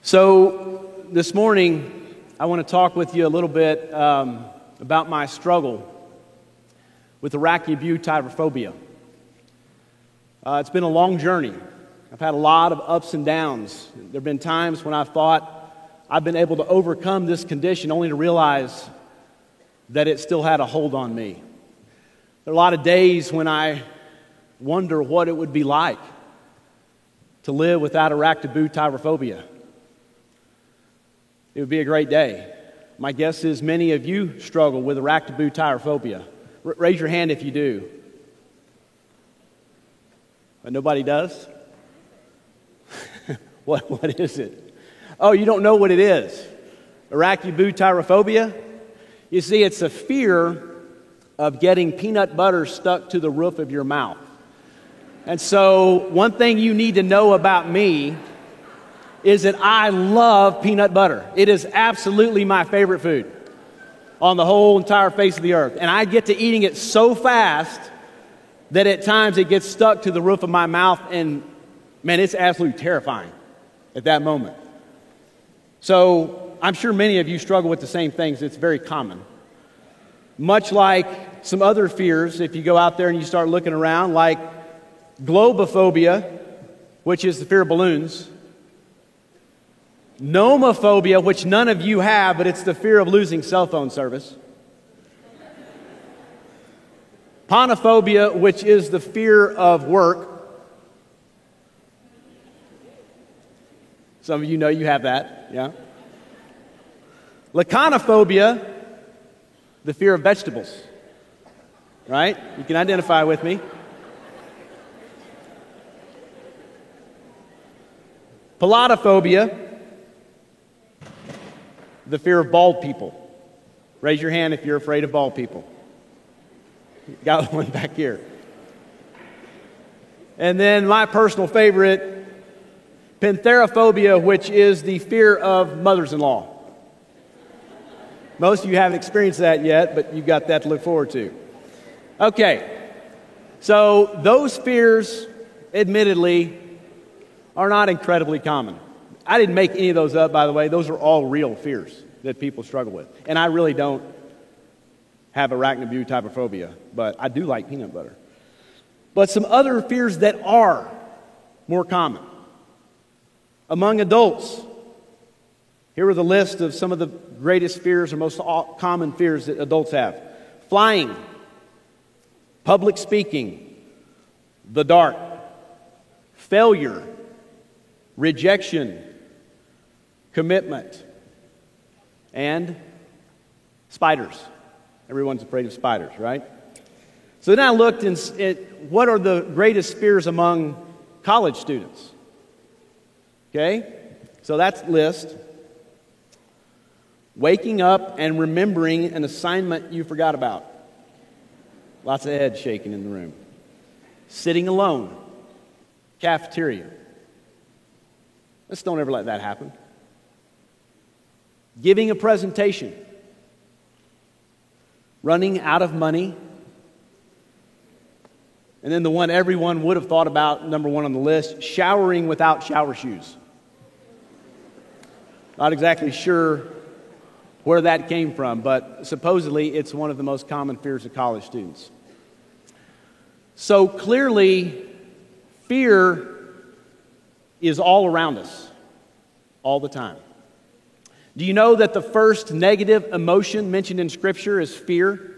So this morning, I want to talk with you a little bit about my struggle with arachnobutyrophobia. It's been a long journey. I've had a lot of ups and downs. There have been times when I've thought I've been able to overcome this condition only to realize that it still had a hold on me. There are a lot of days when I wonder what it would be like to live without arachnobutyrophobia. It would be a great day. My guess is many of you struggle with arachnobutyrophobia. Raise your hand if you do. But nobody does? What is it? Oh, you don't know what it is. Arachnobutyrophobia? You see, it's a fear of getting peanut butter stuck to the roof of your mouth. And so, one thing you need to know about me is that I love peanut butter. It is absolutely my favorite food on the whole entire face of the earth. And I get to eating it so fast that at times it gets stuck to the roof of my mouth, and man, it's absolutely terrifying at that moment. So I'm sure many of you struggle with the same things. It's very common. Much like some other fears, if you go out there and you start looking around, like globophobia, which is the fear of balloons, nomophobia, which none of you have, but it's the fear of losing cell phone service. Panophobia, which is the fear of work. Some of you know you have that, yeah. Lechanophobia, the fear of vegetables, right? You can identify with me. Paladophobia, the fear of bald people. Raise your hand if you're afraid of bald people. Got one back here. And then my personal favorite, pantherophobia, which is the fear of mothers-in-law. Most of you haven't experienced that yet, but you've got that to look forward to. Okay, so those fears, admittedly, are not incredibly common. I didn't make any of those up, by the way. Those are all real fears that people struggle with. And I really don't have arachnobutyrophobia, but I do like peanut butter. But some other fears that are more common. Among adults, here are the list of some of the greatest fears or most common fears that adults have. Flying, public speaking, the dark, failure, rejection, commitment, and spiders. Everyone's afraid of spiders, right? So then I looked at what are the greatest fears among college students. Okay? So that's the list. Waking up and remembering an assignment you forgot about. Lots of heads shaking in the room. Sitting alone. Cafeteria. Let's don't ever let that happen. Giving a presentation. Running out of money. And then the one everyone would have thought about, number one on the list, showering without shower shoes. Not exactly sure where that came from, but supposedly it's one of the most common fears of college students. So clearly, fear is all around us, all the time. Do you know that the first negative emotion mentioned in Scripture is fear?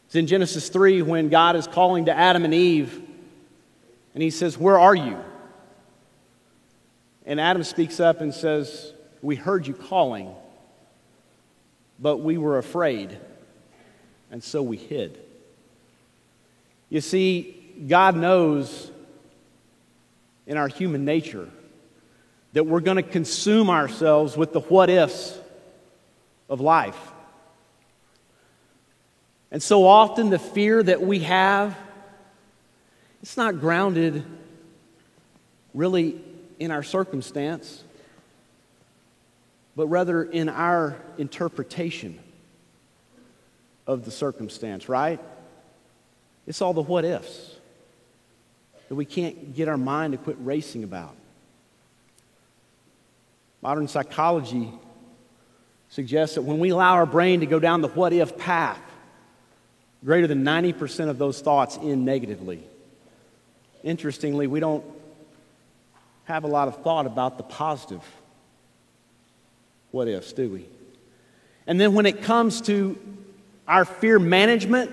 It's in Genesis 3 when God is calling to Adam and Eve, and he says, "Where are you?" And Adam speaks up and says, "We heard you calling, but we were afraid, and so we hid." You see, God knows in our human nature that we're going to consume ourselves with the what-ifs of life. And so often the fear that we have, it's not grounded really in our circumstance, but rather in our interpretation of the circumstance, right? It's all the what-ifs that we can't get our mind to quit racing about. Modern psychology suggests that when we allow our brain to go down the what-if path, greater than 90% of those thoughts end negatively. Interestingly, we don't have a lot of thought about the positive what-ifs, do we? And then when it comes to our fear management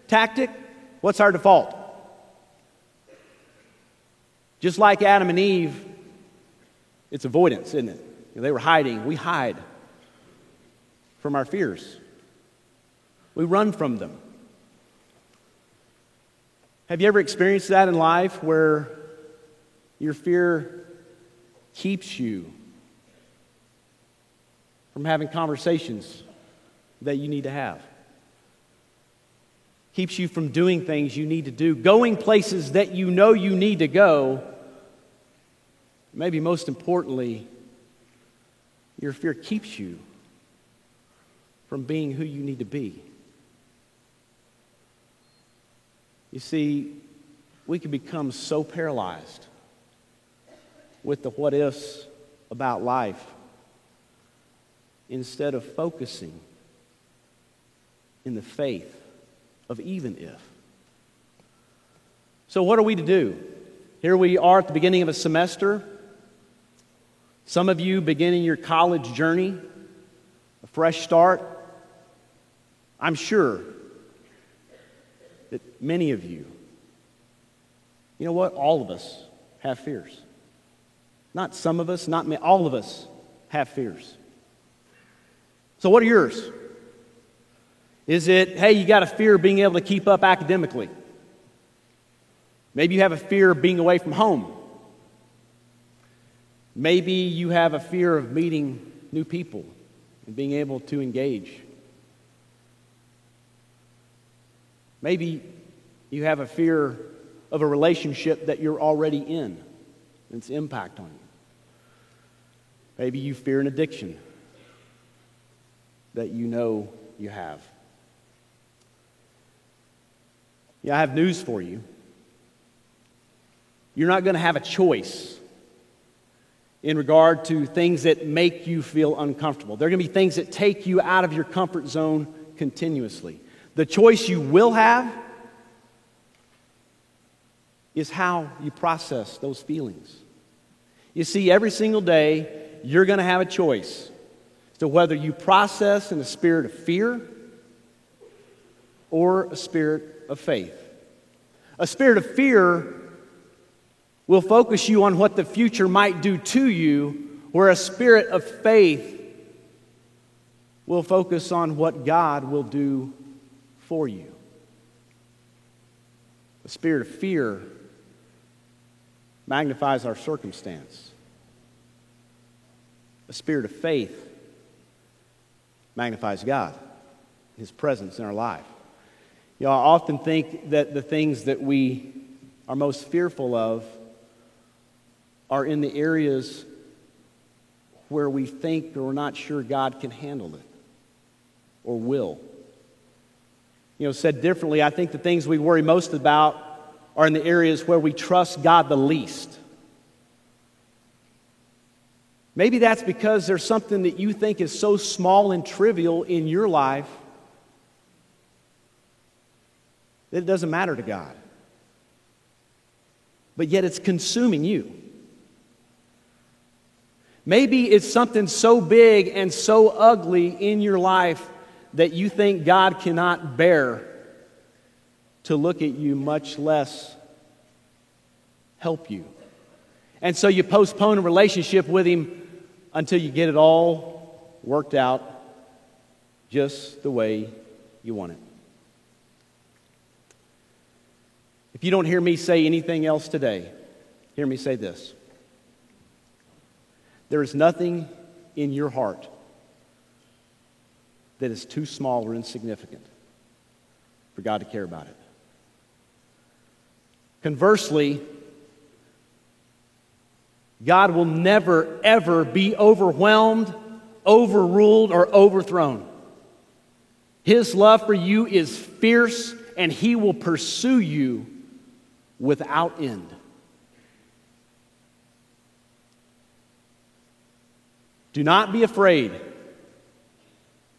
tactic, what's our default? Just like Adam and Eve, it's avoidance, isn't it? They were hiding. We hide from our fears. We run from them. Have you ever experienced that in life where your fear keeps you from having conversations that you need to have? Keeps you from doing things you need to do, going places that you know you need to go. Maybe most importantly, your fear keeps you from being who you need to be. You see, we can become so paralyzed with the what-ifs about life instead of focusing in the faith of even if. So what are we to do? Here we are at the beginning of a semester. Some of you beginning your college journey, a fresh start. I'm sure that many of you, you know what? All of us have fears. Not some of us, not many, all of us have fears. So what are yours? Is it, hey, you got a fear of being able to keep up academically? Maybe you have a fear of being away from home. Maybe you have a fear of meeting new people and being able to engage. Maybe you have a fear of a relationship that you're already in and its impact on you. Maybe you fear an addiction that you know you have. Yeah, I have news for you. You're not going to have a choice in regard to things that make you feel uncomfortable. There are going to be things that take you out of your comfort zone continuously. The choice you will have is how you process those feelings. You see, every single day, you're going to have a choice as to whether you process in a spirit of fear or a spirit of faith. A spirit of fear will focus you on what the future might do to you, where a spirit of faith will focus on what God will do for you. The spirit of fear magnifies our circumstance. The spirit of faith magnifies God, His presence in our life. You know, I often think that the things that we are most fearful of are in the areas where we think or we're not sure God can handle it or will. You know, said differently, I think the things we worry most about are in the areas where we trust God the least. Maybe that's because there's something that you think is so small and trivial in your life that it doesn't matter to God. But yet it's consuming you. Maybe it's something so big and so ugly in your life that you think God cannot bear to look at you, much less help you. And so you postpone a relationship with Him until you get it all worked out just the way you want it. If you don't hear me say anything else today, hear me say this. There is nothing in your heart that is too small or insignificant for God to care about it. Conversely, God will never, ever be overwhelmed, overruled, or overthrown. His love for you is fierce, and He will pursue you without end. Do not be afraid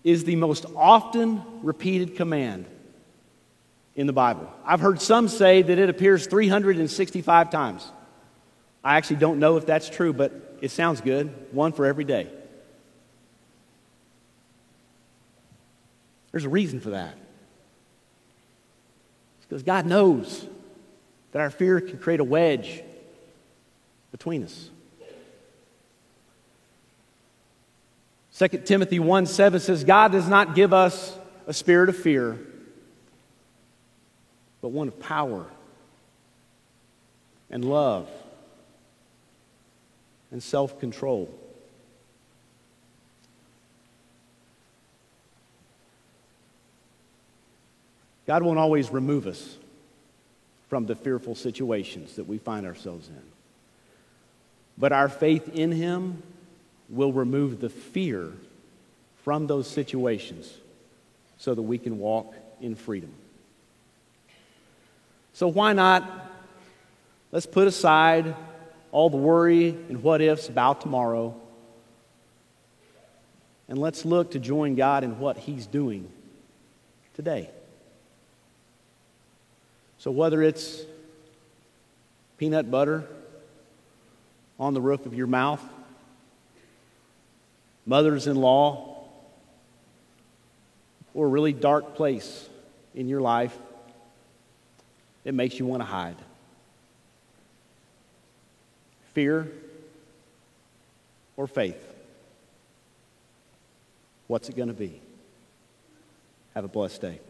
is the most often repeated command in the Bible. I've heard some say that it appears 365 times. I actually don't know if that's true, but it sounds good. One for every day. There's a reason for that. It's because God knows that our fear can create a wedge between us. 2 Timothy 1:7 says, God does not give us a spirit of fear, but one of power and love and self-control. God won't always remove us from the fearful situations that we find ourselves in. But our faith in Him will remove the fear from those situations so that we can walk in freedom. So why not, let's put aside all the worry and what-ifs about tomorrow, and let's look to join God in what He's doing today. So whether it's peanut butter on the roof of your mouth, mothers-in-law, or a really dark place in your life, it makes you want to hide. Fear or faith? What's it going to be? Have a blessed day.